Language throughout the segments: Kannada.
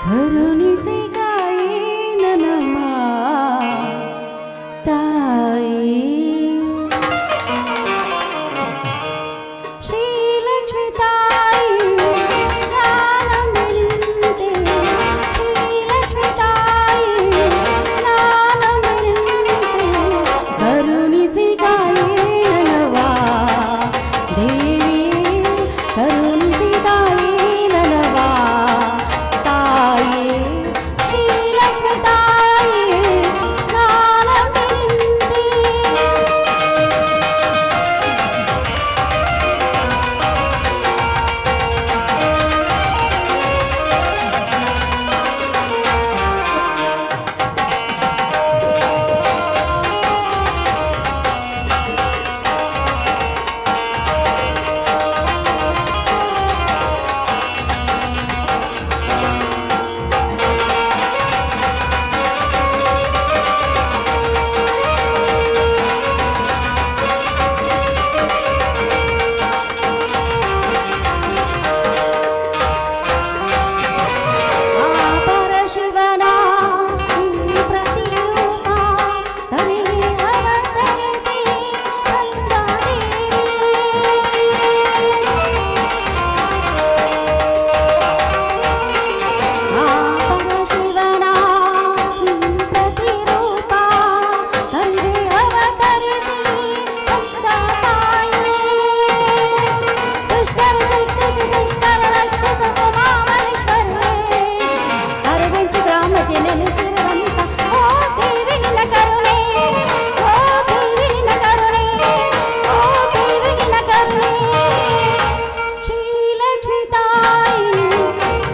ಕರುಣಿಸಿಗಾಯೇ ನನ್ನಮ್ಮ ತಾಯಿ ಶ್ರೀಲಕ್ಷ್ಮಿ ತಾಯಿ ನಾನಂಬೆನಿಂತೆ ಶ್ರೀಲಕ್ಷ್ಮಿ ತಾಯಿ ನಾನಂಬೆನಿಂತೆ ಕರುಣಿಸಿಗಾಯೇ ನನ್ನವ್ವ ದೇವಿ ಕರುಣಿಸಿಗಾಯೇ ನನ್ನವ್ವ ತಾಯಿ ಶ್ರೀಲಕ್ಷ್ಮಿ ತಾಯಿ ನಾನಂಬೆನಿಂತೆ ಪರಶಿವನ ಈ ಪ್ರತಿರೂಪ ತನಿಗೆ ಅವತರಿಸಿ ಬಂದ ಪರಶಿವನ ಈ ಪ್ರತಿರೂಪ ತನಿಗೆ ಅವತರಿಸಿ ಬಂದ ತಾಯಿ ದುಷ್ಟರ ಶಿಕ್ಷಿಸಿ ಶಿಷ್ಟರ ರಕ್ಷಿಸ ಉಮಾಮಹೇಶ್ವರನೇ ಅರವಿಂಚ ಗ್ರಾಮಕ್ಕೆ ನೆಲೆಸಿರುವಂತ ಓ ದೇವಿ ನಿನ್ನ ಕರುಣೆ ಓ ದೇವಿ ನಿನ್ನ ಕರುಣೆ ಓ ದೇವಿ ನಿನ್ನ ಕರುಣೆ ಶ್ರೀಲಕ್ಷ್ಮಿ ತಾಯಿ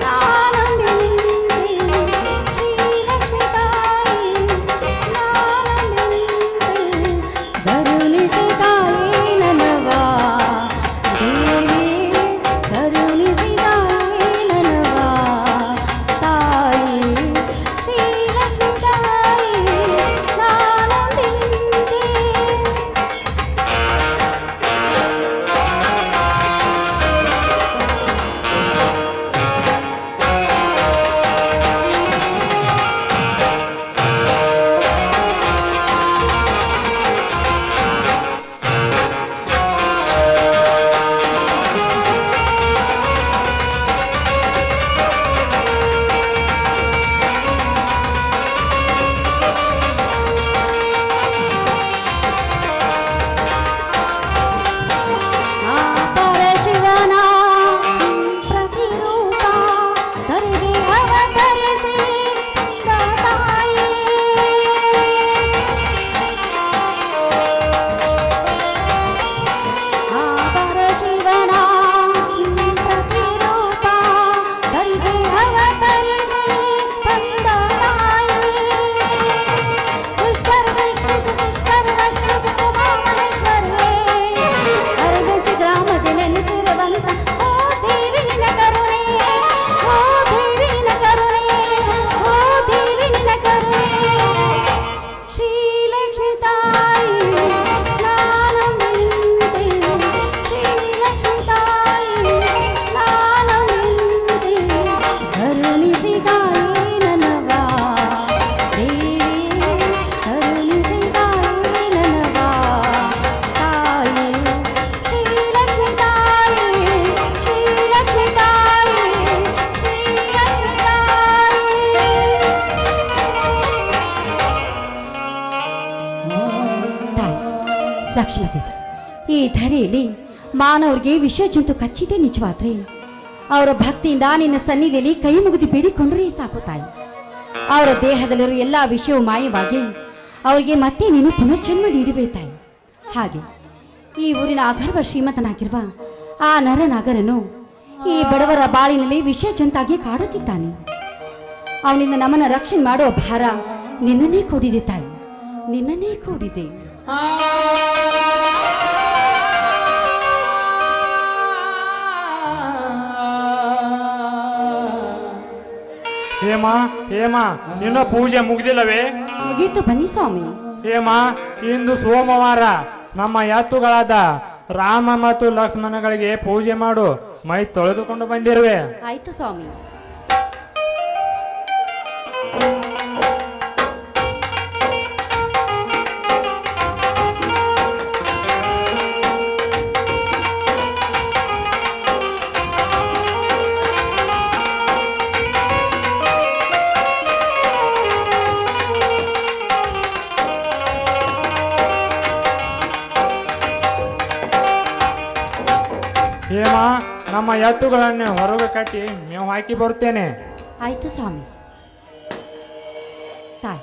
ನಾನಂಬೆನಿಂತೆ ಶ್ರೀಲಕ್ಷ್ಮಿ ತಾಯಿ ನಾನಂಬೆನಿಂತೆ ಕರುಣಿಸಿದಾಯೇ ನನ್ನವ್ವ ದೇವಿ ಕರುಣಿಸಿದಾಯೇ ನನ್ನವ್ವ ತಾಯಿ ಶ್ರೀಲಕ್ಷ್ಮಿ ತಾಯಿ ನಾನಂಬೆನಿಂತೆ ಪರಶಿವನ ಪ್ರತಿರೂಪ ತನಿಗೆ ಅವತರಿಸಿ ಬಂದ ತಾಯಿ ಪರಶಿವನ ಪ್ರತಿರೂಪ ತನಿಗೆ ಅವತರಿಸಿ ಬಂದ ತಾಯಿ ದುಷ್ಟರ ಶಿಕ್ಷಿಸಿ ಶಿಷ್ಟರ ರಕ್ಷಿಸ ಉಮಾಮಹೇಶ್ವರನೇ ಅರವಿಂಚ ಗ್ರಾಮಕ್ಕೆ ನೆಲೆಸಿರುವಂತ ಓ ದೇವಿ ನಿನ್ನ ಕರುಣೆ ಓ ದೇವಿ ನಿನ್ನ ಕರುಣೆ ಓ ದೇವಿ ನಿನ್ನ ಕರುಣೆ ಶ್ರೀಲಕ್ಷ್ಮಿ ತಾಯಿ ನಾನಂಬೆನಿಂತೆ ಶ್ರೀಲಕ್ಷ್ಮಿ ತಾಯಿ ನಾನಂಬೆನಿಂತೆ ಕರುಣಿಸಿದಾಯೇ ನನ್ನವ್ವ ದೇವಿ ಕರುಣಿಸಿದಾಯೇ ನನ್ನವ್ವ ತಾಯಿ ಶ್ರೀಲಕ್ಷ್ಮಿ ತಾಯಿ ಶ್ರೀಲಕ್ಷ್ಮಿ ತಾಯಿ ಶ್ರೀಲಕ್ಷ್ಮಿ ತಾಯಿ ಲಕ್ಷ್ಮೀದೇವಿ ಈ ಧರೆಯಲ್ಲಿ ಮಾನವರಿಗೆ ವಿಷ ಜಂತು ಕಚ್ಚಿದೆ ನಿಜವಾದ್ರೆ ಅವರ ಭಕ್ತಿಯಿಂದ ನಿನ್ನ ಸನ್ನಿಧಿಯಲ್ಲಿ ಕೈ ಮುಗಿದು ಬೇಡಿಕೊಂಡ್ರೆ ಸಾಕು ತಾಯಿ ಅವರ ದೇಹದಲ್ಲಿರುವ ಎಲ್ಲ ವಿಷಯವು ಮಾಯವಾಗಿ ಅವರಿಗೆ ಮತ್ತೆ ನೀನು ಪುನರ್ಜನ್ಮ ನೀಡುವೆ ತಾಯಿ ಹಾಗೆ ಈ ಊರಿನ ಅಗರ್ಭ ಶ್ರೀಮಂತನಾಗಿರುವ ಆ ನರನಾಗರನು ಈ ಬಡವರ ಬಾಳಿನಲ್ಲಿ ವಿಷ ಜಂತಾಗಿ ಕಾಡುತ್ತಿದ್ದಾನೆ ಅವನಿಂದ ನಮ್ಮನ್ನ ರಕ್ಷಣೆ ಮಾಡುವ ಭಾರ ನಿನ್ನನ್ನೇ ಕೂಡಿದೆ ತಾಯಿ ನಿನ್ನನ್ನೇ ಕೂಡಿದೆ ಹೇಮಾ ಹೇಮಾ ನಿನ್ನ ಪೂಜೆ ಮುಗಿದಿಲ್ಲವೇ? ಮುಗೀತು ಬನ್ನಿ ಸ್ವಾಮಿ. ಹೇಮಾ ಇಂದು ಸೋಮವಾರ ನಮ್ಮ ಎತ್ತುಗಳಾದ ರಾಮ ಮತ್ತು ಲಕ್ಷ್ಮಣಗಳಿಗೆ ಪೂಜೆ ಮಾಡು, ಮೈ ತೊಳೆದುಕೊಂಡು ಬಂದಿರುವೆ. ಆಯ್ತು ಸ್ವಾಮಿ. ನಮ್ಮ ಎತ್ತುಗಳನ್ನು ಹೊರಗೆ ಕಟ್ಟಿ ಮೇವು ಹಾಕಿ ಬರುತ್ತೇನೆ. ಆಯಿತು ಸ್ವಾಮಿ. ತಾಯಿ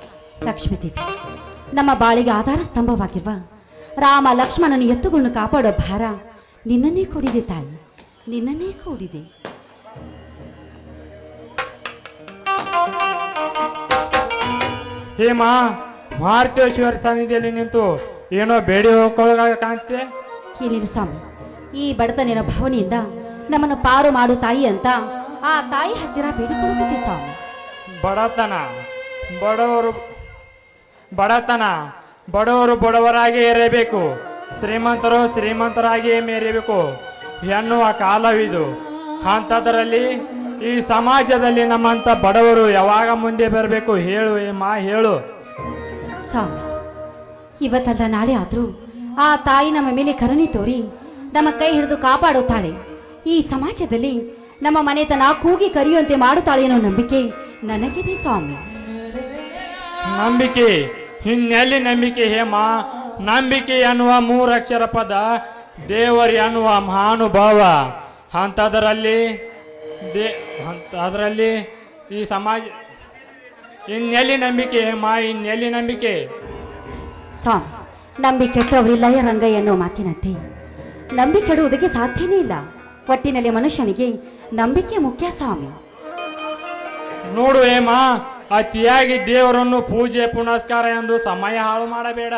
ಲಕ್ಷ್ಮೀದೇವಿ, ನಮ್ಮ ಬಾಳಿಗೆ ಆಧಾರ ಸ್ತಂಭವಾಗಿರುವ ರಾಮ ಲಕ್ಷ್ಮಣನ ಎತ್ತುಗಳನ್ನು ಕಾಪಾಡೋ ಭಾರ ನಿನ್ನನ್ನೇ ಕೂಡಿದೆ ತಾಯಿ, ನಿನ್ನನ್ನೇ ಕೂಡಿದೆ. ಹೇಮ, ಮಾರುತೇಶ್ವರ ಸನ್ನಿಧಿಯಲ್ಲಿ ನಿಂತು ಏನೋ ಬೇಡಿ ಹೋಗ್ಕೊಳ್ಳೋ ಕಾಣಿಸ್ತೆ. ಏನಿಲ್ಲ ಸ್ವಾಮಿ, ಈ ಬಡತನಿನ ಭಾವನೆಯಿಂದ ನಮ್ಮನ್ನು ಪಾರು ಮಾಡು ತಾಯಿ ಅಂತ ಆ ತಾಯಿ ಹತ್ತಿರ ಬೇಡಿಕೊಳ್ಳುತ್ತಿದ್ದೆ ಸ್ವಾಮಿ. ಬಡತನ ಬಡವರು ಬಡವರಾಗಿ ಇರಬೇಕು, ಶ್ರೀಮಂತರು ಶ್ರೀಮಂತರಾಗಿಯೇ ಮೆರೆಯಬೇಕು ಎನ್ನುವ ಕಾಲವಿದು. ಅಂಥದ್ರಲ್ಲಿ ಈ ಸಮಾಜದಲ್ಲಿ ನಮ್ಮಂಥ ಬಡವರು ಯಾವಾಗ ಮುಂದೆ ಬರಬೇಕು ಹೇಳು ಹೇಮ, ಹೇಳು. ಸ್ವಾಮಿ, ಇವತ್ತಲ್ಲ ನಾಳೆ ಆದರೂ ಆ ತಾಯಿ ನಮ್ಮ ಮೇಲೆ ಕರುಣೆ ತೋರಿ ನಮ್ಮ ಕೈ ಹಿಡಿದು ಕಾಪಾಡುತ್ತಾಳೆ. ಈ ಸಮಾಜದಲ್ಲಿ ನಮ್ಮ ಮನೆತನ ಕೂಗಿ ಕರೆಯುವಂತೆ ಮಾಡುತ್ತಾಳೆ ಅನ್ನೋ ನಂಬಿಕೆ ನನಗಿದೆ ಸ್ವಾಮಿ. ನಂಬಿಕೆ? ಇನ್ನೆಲ್ಲಿ ನಂಬಿಕೆ ಹೇಮ? ನಂಬಿಕೆ ಅನ್ನುವ ಮೂರಕ್ಷರ ಪದ ದೇವರಿ ಅನ್ನುವ ಮಹಾನುಭಾವ. ಅಂಥದ್ರಲ್ಲಿ ಈ ಸಮಾಜ ಇನ್ನೆಲ್ಲಿ ನಂಬಿಕೆ ಹೇಮ? ಇನ್ನೆಲ್ಲಿ ನಂಬಿಕೆ? ಸ್ವಾಮಿ, ನಂಬಿಕೆ ಕೆಟ್ಟವರಿಲ್ಲ ರಂಗಯ್ಯ ಅನ್ನೋ ಮಾತಿನಂತೆ ನಂಬಿಕೆ ಕೆಡುವುದಕ್ಕೆ ಸಾಧ್ಯನೇ ಇಲ್ಲ. ಒಟ್ಟಿನಲ್ಲಿ ಮನುಷ್ಯನಿಗೆ ನಂಬಿಕೆ ಮುಖ್ಯ ಸ್ವಾಮಿ. ನೋಡು ಹೇಮ, ಅತಿಯಾಗಿ ದೇವರನ್ನು ಪೂಜೆ ಪುನಸ್ಕಾರ ಎಂದು ಸಮಯ ಹಾಳು ಮಾಡಬೇಡ.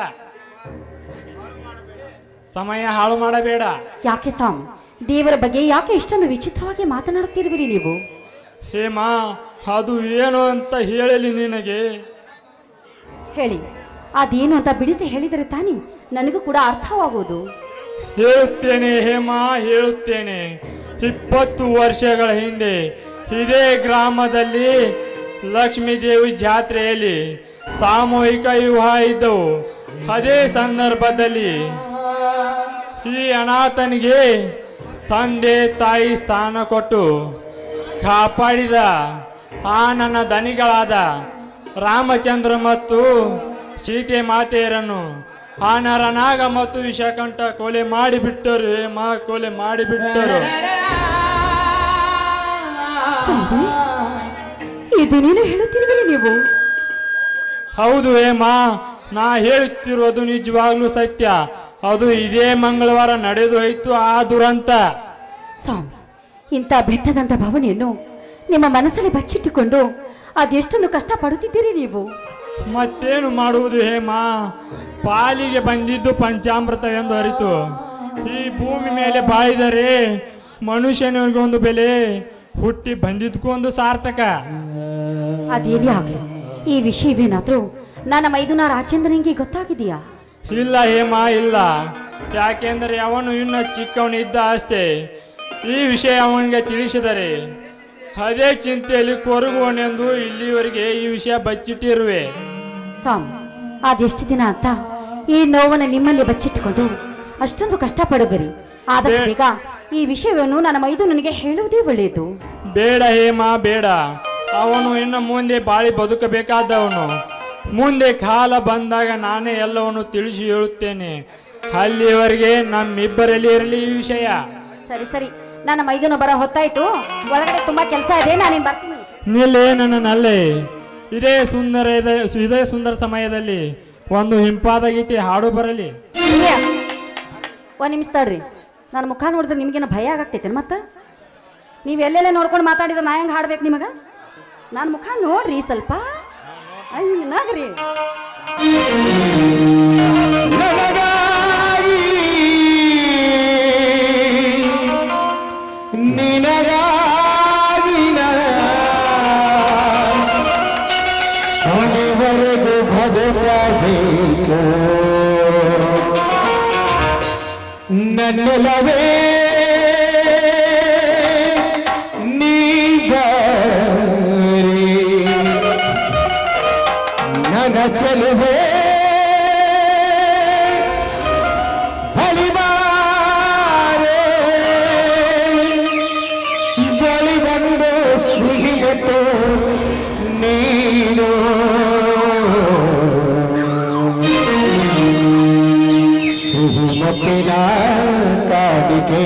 ಯಾಕೆ ಸ್ವಾಮಿ, ದೇವರ ಬಗ್ಗೆ ಯಾಕೆ ಇಷ್ಟೊಂದು ವಿಚಿತ್ರವಾಗಿ ಮಾತನಾಡುತ್ತಿರುವಿರಿ ನೀವು? ಹೇಮ, ಅದು ಏನು ಅಂತ ಹೇಳಲಿ ನಿನಗೆ? ಹೇಳಿ, ಅದೇನು ಅಂತ ಬಿಡಿಸಿ ಹೇಳಿದರೆ ತಾನೇ ನನಗೂ ಕೂಡ ಅರ್ಥವಾಗುವುದು. ಹೇಳುತ್ತೇನೆ ಹೇಮ, ಹೇಳುತ್ತೇನೆ. 20 ವರ್ಷಗಳ ಹಿಂದೆ ಇದೇ ಗ್ರಾಮದಲ್ಲಿ ಲಕ್ಷ್ಮೀದೇವಿ ಜಾತ್ರೆಯಲ್ಲಿ ಸಾಮೂಹಿಕ ವಿವಾಹ ಇದ್ದವು. ಅದೇ ಸಂದರ್ಭದಲ್ಲಿ ಈ ಅನಾಥನಿಗೆ ತಂದೆ ತಾಯಿ ಸ್ಥಾನ ಕೊಟ್ಟು ಕಾಪಾಡಿದ ಆ ನನ್ನ ದನಿಗಳಾದ ರಾಮಚಂದ್ರ ಮತ್ತು ಸೀತೆ ಮಾತೆಯರನ್ನು ಆ ನರನಾಗ ಮತ್ತು ವಿಷಕಂಠ ಕೊಲೆ ಮಾಡಿಬಿಟ್ಟರು. ಹೇಮ, ಕೊಲೆ ಮಾಡಿಬಿಟ್ಟರು. ಇದೇನೇನು ಹೇಳುತ್ತಿರುವಿರಿ ನೀವು? ಹೌದು ಹೇಮ, ನಾ ಹೇಳುತ್ತಿರುವುದು ನಿಜವಾಗ್ಲೂ ಸತ್ಯ. ಅದು ಇದೇ ಮಂಗಳವಾರ ನಡೆದು ಹೋಯ್ತು ಆ ದುರಂತ. ಸ್ವಾಮಿ, ಇಂಥ ಬೆಟ್ಟದಂತ ಭಾವನೆಯನ್ನು ನಿಮ್ಮ ಮನಸ್ಸಲ್ಲಿ ಬಚ್ಚಿಟ್ಟುಕೊಂಡು ಅದೆಷ್ಟೊಂದು ಕಷ್ಟ ಪಡುತ್ತಿದ್ದೀರಿ ನೀವು. ಮತ್ತೇನು ಮಾಡುವುದು ಹೇಮ? ಪಾಲಿಗೆ ಬಂದಿದ್ದು ಪಂಚಾಮೃತವೆಂದು ಅರಿತು ಈ ಭೂಮಿ ಮೇಲೆ ಬಾಳಿದರೆ ಮನುಷ್ಯನಿಗೊಂದು ಬೆಲೆ, ಹುಟ್ಟಿ ಬಂದಿದ್ಕೊಂದು ಸಾರ್ಥಕ. ಅದೇನೇ ಆಗಲಿ, ಈ ವಿಷಯವೇನಾದ್ರೂ ನನ್ನ ಮೈದುನ ರಾಜೇಂದ್ರನಿಗೆ ಗೊತ್ತಾಗಿದೆಯಾ? ಇಲ್ಲ ಹೇಮ, ಇಲ್ಲ. ಯಾಕೆಂದರೆ ಅವನು ಇನ್ನು ಚಿಕ್ಕವನಿದ್ದ ಅಷ್ಟೇ. ಈ ವಿಷಯ ಅವನಿಗೆ ತಿಳಿಸಿದರೆ ಅದೇ ಚಿಂತೆಯಲ್ಲಿ ಕೊರಗುವನೆಂದು ಇಲ್ಲಿವರೆಗೆ ಈ ವಿಷಯ ಬಚ್ಚಿಟ್ಟಿರುವೆ. ಸ್ವಾಮಿ, ಅದೆಷ್ಟು ದಿನ ಅಂತ ಈ ನೋವನ್ನು ನಿಮ್ಮಲ್ಲಿ ಬಚ್ಚಿಟ್ಟುಕೊಂಡು ಅಷ್ಟೊಂದು ಕಷ್ಟಪಡುವಿರಿ. ಆದಷ್ಟು ಬೇಗ ಈ ವಿಷಯವನ್ನು ನನ್ನ ಮೈದುನನಿಗೆ ಹೇಳುವುದೇ ಒಳ್ಳೆಯದು. ಬೇಡ ಹೇಮ, ಬೇಡ. ಅವನು ಇನ್ನು ಮುಂದೆ ಬಾಳಿ ಬದುಕಬೇಕಾದವನು. ಮುಂದೆ ಕಾಲ ಬಂದಾಗ ನಾನೇ ಎಲ್ಲವನ್ನು ತಿಳಿಸಿ ಹೇಳುತ್ತೇನೆ. ಅಲ್ಲಿವರೆಗೆ ನಮ್ಮಿಬ್ಬರಲ್ಲಿ ಇರಲಿ ಈ ವಿಷಯ. ಸರಿ ಸರಿ, ನನ್ನ ಮೈದುನ ಬರೋ ಹೊತ್ತಾಯ್ತು. ಒಳಗಡೆ ತುಂಬಾ ಕೆಲಸ ಇದೆ, ನಾನೇನು ಬರ್ತೀನಿ. ನಿಲ್ಲೇ ನನ್ನಲ್ಲೇ. ಇದೇ ಸುಂದರ ಸಮಯದಲ್ಲಿ ಒಂದು ಹಿಂಪಾದ ಗೀತೆ ಹಾಡು ಬರಲಿ. ಒಂದು ನಿಮಿಷ ತಡ್ರಿ, ನನ್ನ ಮುಖ ನೋಡಿದ್ರೆ ನಿಮಗೇನು ಭಯ ಆಗತ್ತೈತೆ? ಮತ್ತೆ ನೀವೆಲ್ಲೆಲ್ಲ ನೋಡ್ಕೊಂಡು ಮಾತಾಡಿದ್ರೆ ನಾ ಹೆಂಗೆ ಹಾಡ್ಬೇಕು ನಿಮಗೆ? ನನ್ನ ಮುಖ ನೋಡ್ರಿ ಸ್ವಲ್ಪ, ನಗ್ರಿ. ಕೊನೆವರೆಗೂ ಬದುಕಬೇಕು ನನ್ನಲವೇ ನೀಗರಿ ನನ್ನ ಚೆಲುವೆ ಬಳಿಬಾರೆ ಬಳಿ ಬಂದು ಸಿಹಿಮತ್ತು ನೀನು ಸಿಹಿಮತ್ತಿನ ಕಾಡಿಗೆ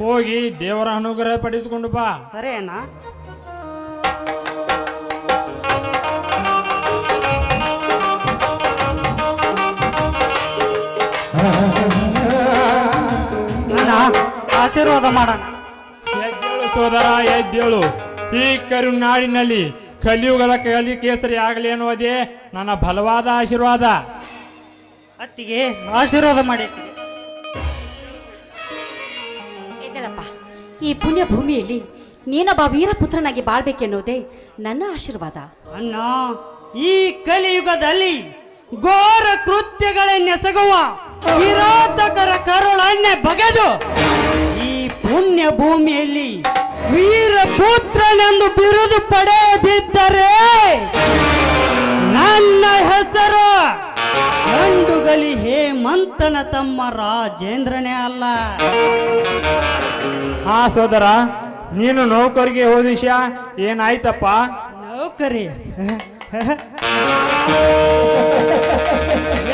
ಹೋಗಿ ದೇವರ ಅನುಗ್ರಹ ಪಡೆದುಕೊಂಡು ಬಾ. ಸರಿ ಅಣ್ಣ. ಅಣ್ಣ ಆಶೀರ್ವಾದ ಮಾಡೋಣ. ಎದ್ದೇಳು ಸೋದರ, ಎದ್ದೇಳು. ಈ ಕರುನಾಡಿನಲ್ಲಿ ಕಲಿಯುಗದ ಕಲಿ ಕೇಸರಿ ಆಗಲಿ ಎನ್ನುವುದೇ ನನ್ನ ಬಲವಾದ ಆಶೀರ್ವಾದ. ಅತ್ತಿಗೆ ಆಶೀರ್ವಾದ ಮಾಡಿ. ಎದ್ದೇಳಪ್ಪ. ಈ ಪುಣ್ಯ ಭೂಮಿಯಲ್ಲಿ ನೀನೊಬ್ಬ ವೀರಪುತ್ರನಾಗಿ ಬಾಳ್ಬೇಕೆನ್ನುವುದೇ ನನ್ನ ಆಶೀರ್ವಾದ. ಅಣ್ಣ, ಈ ಕಲಿಯುಗದಲ್ಲಿ ಘೋರ ಕೃತ್ಯಗಳನ್ನೆಸಗುವ ಕಿರಾತಕರ ಕರುಳನ್ನೇ ಬಗೆದು ಈ ಪುಣ್ಯ ಭೂಮಿಯಲ್ಲಿ ವೀರಪುತ್ರನೆಂದು ಬಿರುದು ಪಡೆದಿದ್ದರೆ ನನ್ನ ಹೆಸರು ಗಂಡುಗಲಿ ಹೇಮಂತನ ತಮ್ಮ ರಾಜೇಂದ್ರನೇ ಅಲ್ಲ. ಹಾ ಸೋದರ, ನೀನು ನೌಕರಿಗೆ ಹೋದ ವಿಷಯ ಏನಾಯ್ತಪ್ಪ? ನೌಕರಿ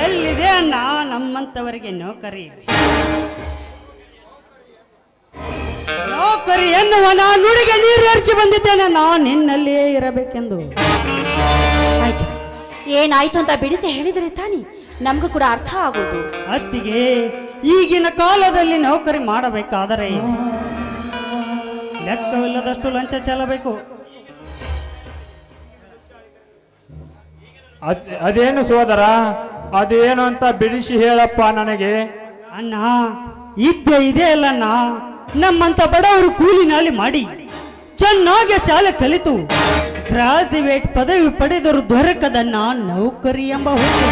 ಎಲ್ಲಿದೆ ಅಣ್ಣ ನಮ್ಮಂತವರಿಗೆ ನೌಕರಿ? ನೌಕರಿ ಎನ್ನುವ ನಾನು ನುಡಿಗೆ ನೀರು ಎರಚಿ ಬಂದಿದ್ದೇನೆ. ನಾನು ನಿನ್ನಲ್ಲಿಯೇ ಇರಬೇಕೆಂದು. ಆಯ್ತು, ಏನಾಯ್ತು ಅಂತ ಬಿಡಿಸಿ ಹೇಳಿದರೆ ತಾನಿ ನಮಗೂ ಕೂಡ ಅರ್ಥ ಆಗೋದು. ಅತ್ತಿಗೆ, ಈಗಿನ ಕಾಲದಲ್ಲಿ ನೌಕರಿ ಮಾಡಬೇಕಾದರೆ ಲೆಕ್ಕವಿಲ್ಲದಷ್ಟು ಲಂಚ ಚೆಲ್ಲಬೇಕು. ಅದೇನು ಸೋದರ, ಅದೇನು ಅಂತ ಬಿಡಿಸಿ ಹೇಳಪ್ಪ ನನಗೆ. ಅಣ್ಣ, ಇದ್ದೇ ಇದೆ ಅಲ್ಲಣ್ಣ. ನಮ್ಮಂತ ಬಡವರು ಕೂಲಿ ನಾಲಿ ಮಾಡಿ ಚೆನ್ನಾಗಿ ಶಾಲೆ ಕಲಿತು ಗ್ರಾಜುಯೇಟ್ ಪದವಿ ಪಡೆದರು ದೊರಕದನ್ನ ನೌಕರಿ ಎಂಬ ಹುಟ್ಟು.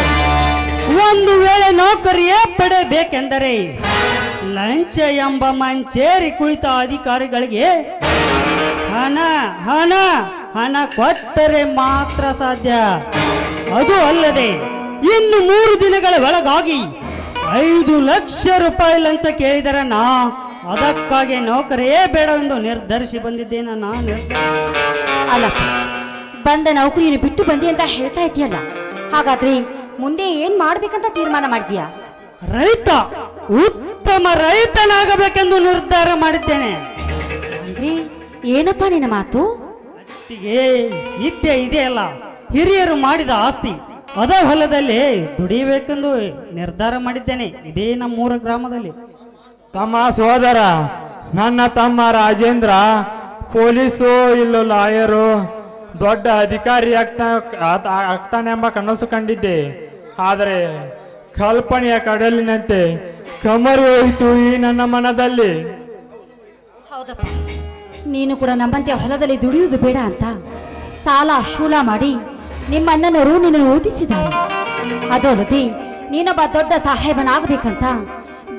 ಒಂದು ವೇಳೆ ನೌಕರಿಯೇ ಪಡೆಯಬೇಕೆಂದರೆ ಲಂಚ ಎಂಬ ಮಂಚೇರಿ ಕುಳಿತ ಅಧಿಕಾರಿಗಳಿಗೆ ಹಣ ಹಣ ಹಣ ಕೊಟ್ಟರೆ ಮಾತ್ರ ಸಾಧ್ಯ. ಅದು ಅಲ್ಲದೆ ಇನ್ನು 3 ದಿನಗಳ ಒಳಗಾಗಿ 5 ಲಕ್ಷ ರೂಪಾಯಿ ಲಂಚ ಕೇಳಿದರೆ ನಾ ಅದಕ್ಕಾಗಿ ನೌಕರಿಯೇ ಬೇಡವೆಂದು ನಿರ್ಧರಿಸಿ ಬಂದಿದ್ದೇನೆ. ನಾನು ಅಲ್ಲಪ್ಪ, ಬಂದ ನೌಕರಿಯನ್ನು ಬಿಟ್ಟು ಬಂದಿ ಅಂತ ಹೇಳ್ತಾ ಇದೆಯಲ್ಲ, ಹಾಗಾದ್ರೆ ಮುಂದೆ ಏನ್ ಮಾಡ್ಬೇಕಂತ ತೀರ್ಮಾನ ಮಾಡಿದ್ಯಾ? ರೈತ, ಉತ್ತಮ ರೈತನಾಗಬೇಕೆಂದು ನಿರ್ಧಾರ ಮಾಡಿದ್ದೇನೆ. ಅಂದ್ರೆ ಏನಪ್ಪ ನಿನ್ನ ಮಾತು? ಅತ್ತಿಗೆ, ಇದ್ದೇ ಇದೆಯಲ್ಲ ಹಿರಿಯರು ಮಾಡಿದ ಆಸ್ತಿ ಅದ ಹೊಲದಲ್ಲಿ ದುಡಿಯಬೇಕೆಂದು ನಿರ್ಧಾರ ಮಾಡಿದ್ದೇನೆ. ಇದೇ ನಮ್ಮೂರ ಗ್ರಾಮದಲ್ಲಿ. ತಮ್ಮ ಸೋದರ, ನನ್ನ ತಮ್ಮ ರಾಜೇಂದ್ರ ಪೊಲೀಸು ಇಲ್ಲ ಲಾಯರು ದೊಡ್ಡ ಅಧಿಕಾರಿ ಆಗ್ತಾನೆಂಬ ಕನಸು ಕಂಡಿದ್ದೆ. ಆದರೆ ಕಲ್ಪನೆಯ ಕಡಲಿನಂತೆ ಕಮರಿ ಹೋಯಿತು ಈ ನನ್ನ ಮನದಲ್ಲಿ. ಹೌದಪ್ಪ, ನೀನು ಕೂಡ ನಮ್ಮಂತೆ ಹೊಲದಲ್ಲಿ ದುಡಿಯುವುದು ಬೇಡ ಅಂತ ಸಾಲ ಶೂಲ ಮಾಡಿ ನಿಮ್ಮ ಅಣ್ಣನವರು ನಿನ್ನನ್ನು ಓದಿಸಿದ್ದಾರೆ. ಅದಲ್ಲದೆ ನೀನೊಬ್ಬ ದೊಡ್ಡ ಸಾಹೇಬನಾಗಬೇಕಂತ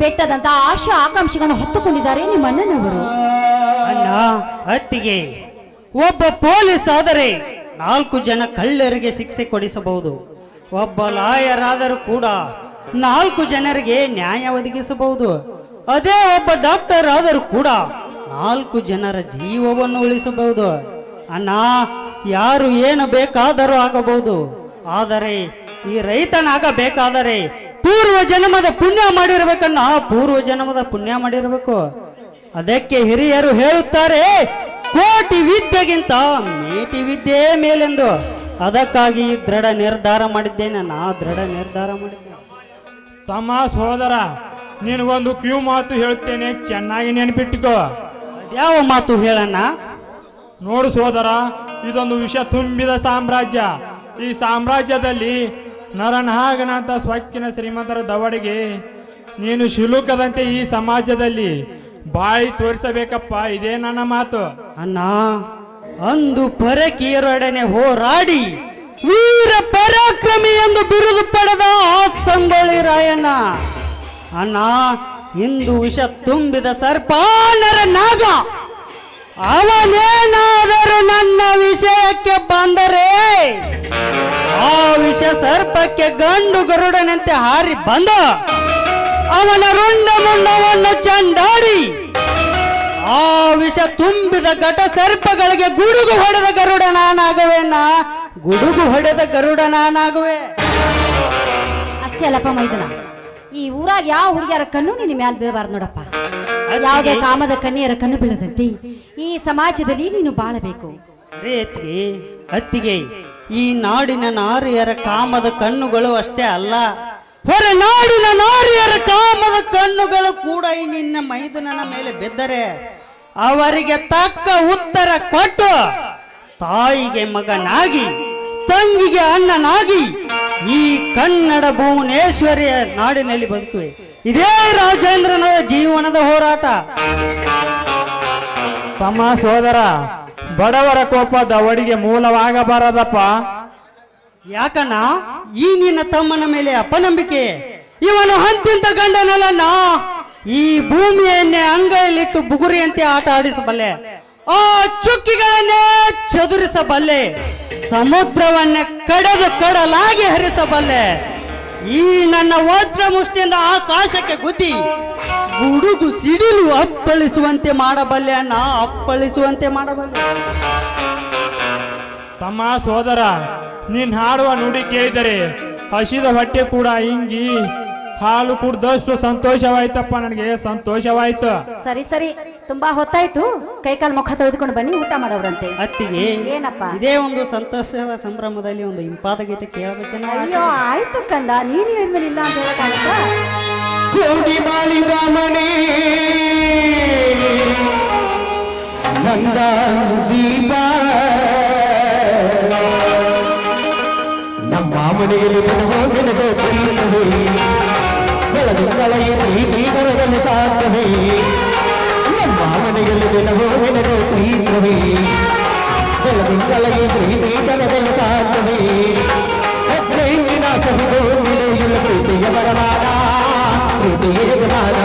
ಬೆಟ್ಟದಂತ ಆಶಾ ಆಕಾಂಕ್ಷೆಗಳನ್ನು ಹೊತ್ತುಕೊಂಡಿದ್ದಾರೆ ನಿಮ್ಮ ಅಣ್ಣನವರು. ಅಣ್ಣ, ಅತ್ತಿಗೆ, ಒಬ್ಬ ಪೊಲೀಸ್ ಆದರೆ 4 ಜನ ಕಳ್ಳರಿಗೆ ಶಿಕ್ಷೆ ಕೊಡಿಸಬಹುದು. ಒಬ್ಬ ಲಾಯರ್ ಆದರೂ ಕೂಡ 4 ಜನರಿಗೆ ನ್ಯಾಯ ಒದಗಿಸಬಹುದು. ಅದೇ ಒಬ್ಬ ಡಾಕ್ಟರ್ ಆದರೂ ಕೂಡ 4 ಜನರ ಜೀವವನ್ನು ಉಳಿಸಬಹುದು. ಅಣ್ಣ, ಯಾರು ಏನು ಬೇಕಾದರೂ ಆಗಬಹುದು. ಆದರೆ ಈ ರೈತನಾಗಬೇಕಾದರೆ ಪೂರ್ವ ಜನ್ಮದ ಪುಣ್ಯ ಮಾಡಿರ್ಬೇಕನ್ನ, ಪೂರ್ವ ಜನ್ಮದ ಪುಣ್ಯ ಮಾಡಿರಬೇಕು. ಅದಕ್ಕೆ ಹಿರಿಯರು ಹೇಳುತ್ತಾರೆ, ಕೋಟಿ ವಿದ್ಯೆಗಿಂತ ಮೇಟಿ ವಿದ್ಯೆ ಮೇಲೆಂದು. ಅದಕ್ಕಾಗಿ ದೃಢ ನಿರ್ಧಾರ ಮಾಡಿದ್ದೇನೆ. ದೃಢ ನಿರ್ಧಾರ ಮಾಡಿದ್ದೇನೆ. ತಮ್ಮ ಸೋದರ, ನಿನಗೊಂದು ಕ್ಯೂ ಮಾತು ಹೇಳ್ತೇನೆ, ಚೆನ್ನಾಗಿ ನೆನಪಿಟ್ಟುಕೋ. ಅದ್ಯಾವ ಮಾತು ಹೇಳಣ್ಣ? ನೋಡು ಸೋದರ, ಇದೊಂದು ವಿಷ ತುಂಬಿದ ಸಾಮ್ರಾಜ್ಯ. ಈ ಸಾಮ್ರಾಜ್ಯದಲ್ಲಿ ನರನಾಗನಂತ ಸ್ವಕ್ಕಿನ ಶ್ರೀಮಂತರ ದವಡಿಗೆ ನೀನು ಶಿಲುಕದಂತೆ ಈ ಸಮಾಜದಲ್ಲಿ ಬಾಯಿ ತೋರಿಸಬೇಕಪ್ಪ. ಇದೇ ನನ್ನ ಮಾತು. ಅಣ್ಣ, ಅಂದು ಪರಕೀಯರೊಡನೆ ಹೋರಾಡಿ ವೀರ ಪರಾಕ್ರಮಿ ಎಂದು ಬಿರುದು ಪಡೆದ ಆ ಸಂಗೊಳ್ಳಿ ರಾಯಣ್ಣ. ಅಣ್ಣ, ಇಂದು ವಿಷ ತುಂಬಿದ ಸರ್ಪಾನರ ನಾಗ ಅವನೇನಾದರೂ ನನ್ನ ವಿಷಯಕ್ಕೆ ಬಂದರೆ ಆ ವಿಷ ಸರ್ಪಕ್ಕೆ ಗಂಡು ಗರುಡನಂತೆ ಹಾರಿ ಬಂದ ಅವನ ರುಂಡ ಮುಂಡವನ್ನು ಚಂಡಾಡಿ ಆ ವಿಷ ತುಂಬಿದ ಘಟ ಸರ್ಪಗಳಿಗೆ ಗುಡುಗು ಹೊಡೆದ ಗರುಡ ನಾನಾಗುವೆನಾ? ಗುಡುಗು ಹೊಡೆದ ಗರುಡ ನಾನಾಗುವೆ. ಅಷ್ಟೇ ಅಲ್ಲಪ್ಪ ಮೈದನ, ಈ ಊರಾಗ ಯಾವ ಹುಡುಗಿಯರ ಕಣ್ಣು ನಿನ್ನ ಮ್ಯಾಲ ಬೀಳಬಾರ್ದು ನೋಡಪ್ಪ. ಯಾವುದೇ ಕಾಮದ ಕನ್ಯರ ಕಣ್ಣು ಬೀಳದಂತೆ ಈ ಸಮಾಜದಲ್ಲಿ ನೀನು ಬಾಳಬೇಕು. ಸರಿ ಅತ್ತಿಗೆ, ಈ ನಾಡಿನ ನಾರಿಯರ ಕಾಮದ ಕಣ್ಣುಗಳು ಅಷ್ಟೇ ಅಲ್ಲ, ಹೊರ ನಾಡಿನ ನಾರಿಯರ ಕಾಮದ ಕಣ್ಣುಗಳು ಕೂಡ ಈ ನಿನ್ನ ಮೈದುನನ ಮೇಲೆ ಬಿದ್ದರೆ ಅವರಿಗೆ ತಕ್ಕ ಉತ್ತರ ಕೊಟ್ಟು ತಾಯಿಗೆ ಮಗನಾಗಿ ತಂಗಿಗೆ ಅಣ್ಣನಾಗಿ ಈ ಕನ್ನಡ ಭುವನೇಶ್ವರಿಯ ನಾಡಿನಲ್ಲಿ ಬದುಕುವೆ. ಇದೇ ರಾಜೇಂದ್ರನ ಜೀವನದ ಹೋರಾಟ. ತಮ್ಮ ಸೋದರ, ಬಡವರ ಕೋಪ ದವಡಿಗೆ ಮೂಲವಾಗಬಾರದಪ್ಪ. ಯಾಕಣ್ಣ ಈ ನಿನ್ನ ತಮ್ಮನ ಮೇಲೆ ಅಪನಂಬಿಕೆ? ಇವನು ಹಂತಿಂತ ಗಂಡನಲ್ಲ. ನಾ ಈ ಭೂಮಿಯನ್ನೇ ಅಂಗೈಲಿಟ್ಟು ಬುಗುರಿಯಂತೆ ಆಟ ಆಡಿಸಬಲ್ಲೆ, ಆ ಚುಕ್ಕಿಗಳನ್ನೇ ಚದುರಿಸಬಲ್ಲೆ, ಸಮುದ್ರವನ್ನೇ ಕಡೆದು ಕಡಲಾಗಿ ಹರಿಸಬಲ್ಲೆ. ಈ ನನ್ನ ವಜ್ರ ಮುಷ್ಟಿಯಿಂದ ಆಕಾಶಕ್ಕೆ ಗುದ್ದಿ ಗುಡುಗು ಸಿಡಿಲು ಅಪ್ಪಳಿಸುವಂತೆ ಮಾಡಬಲ್ಲೆ ಅಣ್ಣ, ಅಪ್ಪಳಿಸುವಂತೆ ಮಾಡಬಲ್ಲೆ. ತಮ್ಮ ಸೋದರ, ನೀನ್ ಹಾಡುವ ನುಡಿ ಕೇಳಿದರೆ ಹಸಿದ ಹೊಟ್ಟೆ ಕೂಡ ಹಿಂಗಿ ಹಾಲು ಕುಡ್ದಷ್ಟು ಸಂತೋಷವಾಯ್ತಪ್ಪ. ನನಗೆ ಸಂತೋಷವಾಯ್ತು. ಸರಿ ಸರಿ, ತುಂಬಾ ಹೊತ್ತಾಯ್ತು, ಕೈಕಾಲು ಮುಖ ತೊಳೆದುಕೊಂಡು ಬನ್ನಿ, ಊಟ ಮಾಡೋವ್ರಂತೆ. ಅತ್ತಿಗೆ, ಏನಪ್ಪ? ಇದೇ ಒಂದು ಸಂತೋಷದ ಸಂಭ್ರಮದಲ್ಲಿ ಒಂದು ಇಂಪಾದ ಗೀತೆ ಕೇಳಬೇಕೇನೋ. ಅಯ್ಯೋ ಆಯ್ತು ಕಂದ, ನೀನ್ ಹೇಳಿದ್ಮೇಲೆ ಇಲ್ಲ ಅಂತ ಹೇಳಕ್ಕಾಗತ್ತಾ? ಕೋಡಿ ಮಾಡಿದ ಮನೆ ನಂದ ದೀಪ, ನಮ್ಮ ಮನೆಯಲ್ಲಿ ಬೆಳಗೋ ಚೆಲ್ಲುವೆ, ಬೆಳದಿಂಗಳ ಪ್ರೀತಿಗರದಲ್ಲಿ ಸಾಕವೇ, ನಮ್ಮ ಮನೆಯಲ್ಲಿ ಬೆಳಗೋ ಚೆಲ್ಲುವೆ, ಬೆಳದಿಂಗಳ ಪ್ರೀತಿಗರದಲ್ಲಿ ಸಾಕವೇ, ಅಚ್ಚೈನ ಸವಿದು ಪ್ರೀತಿಯ ಬರಮಾನ, ಪ್ರೀತಿಯ ಯಜಮಾನ.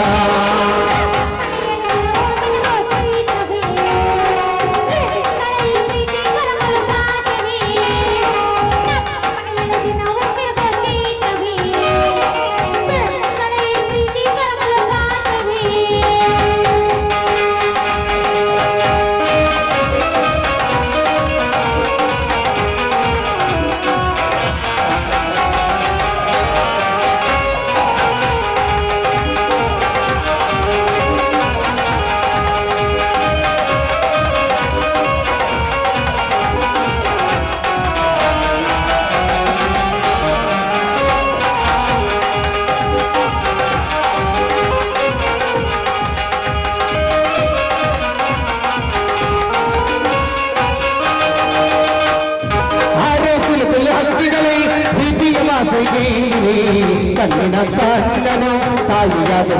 ಕಣ್ಣಿನ ಕಣ್ಣನು ತಾಯಿಯಾದ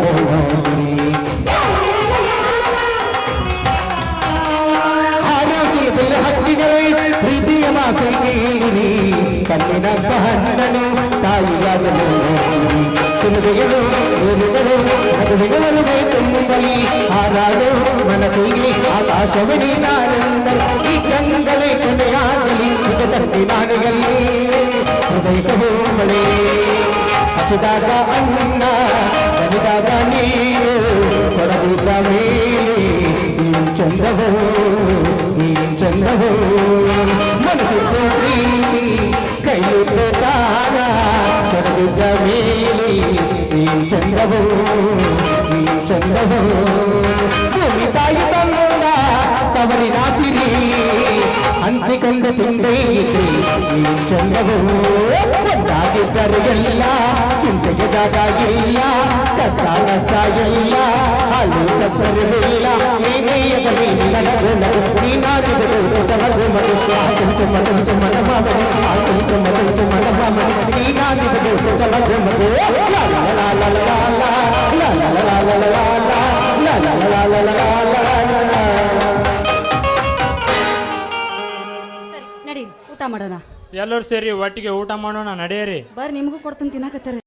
ಆರೋಗ್ಯದಲ್ಲಿ ಹಕ್ಕಿಗಳೇ ಪ್ರೀತಿಯ ಮಾಸೈಗೆ ಕಣ್ಣಿನ ಕಣ್ಣನು ತಾಯಿಯಾದ ಸುಲಭೆಗಳು ಏರುಗಳು ಮದುವೆಗಳು ತುಂಬಲಿ ಹಾರಾಡು ಮನಸ್ಸಿಗೆ ಆಕಾಶವೇ ನಾನೆಂದರು, ಈ ಕಣ್ಣುಗಳೇ ಕೊನೆಯಾಗಲಿ ತಟ್ಟಿ ನಾನೆಯಲ್ಲಿ ಹೃದಯ ಹೋಮಳೆ ಹಚ್ಚಿದಾಗ ಅನ್ನ ಬಲಿದಾಗ ನೀರು ಹೊರಬಿದ್ದ ಮೇಲೆ ನೀನು ಚಂದವೋ ನೀನು ಚಂದವೋ, ಮನಸ್ಸಿದ್ದು ಪ್ರೀತಿ ಕೈಯುತ್ತ ತಾನ ಹೊರಬಿದ್ದ ಮೇಲೆ ನೀನು ಚಂದವೋ ನೀನು ಚಂದವೋ, ಭೂಮಿ ತಾಯಿ ತಂದ ತವರಿನ ಸಿರಿ ಹಂಚಿಕೊಂಡ ತಿಂದೇ ಇದೆ ನೀನು ಚಂದವೋ, ಒಂದಾಗಿದ್ದರೆ ಎಲ್ಲ ಚಿಂತೆಗೆ ಜಾಗ ಇಲ್ಲ, ಕಷ್ಟ ನಷ್ಟ ಇಲ್ಲ, ಹಾಲು ಸಕ್ಕರೆಯಿಲ್ಲ, ನೀನೇಯದಲ್ಲಿ ನಿನಗು ನಗು ನೀನಾಗಿದ್ದು ಮಗು ಮಗು ಚುಮ್ಮ ಚುಮ್ಮ ನಮ್ಮ ಮಗು ಚುಮ್ಮ ಚುಮ್ಮ ನಮ್ಮ ಮಗು ನೀನಾಗಿದ್ದು ಮಗು ಮಗು ಲಾ ಲಾ ಲಾ ಲಾ ಲಾ ಲಾ ಲಾ ಲಾ ಲಾ ಲಾ ಲಾ ಲಾ ಲಾ ಲಾ ಲಾ ಲಾ. ನಡಿ ಊಟ ಮಾಡೋಣ. ಎಲ್ಲರೂ ಸೇರಿ ಒಟ್ಟಿಗೆ ಊಟ ಮಾಡೋಣ, ನಡೆಯಿರಿ. ಬರ್ರಿ, ನಿಮಗೂ ಕೊಡ್ತೀನಿ ತಿನ್ನಕತ್ತಾರೆ.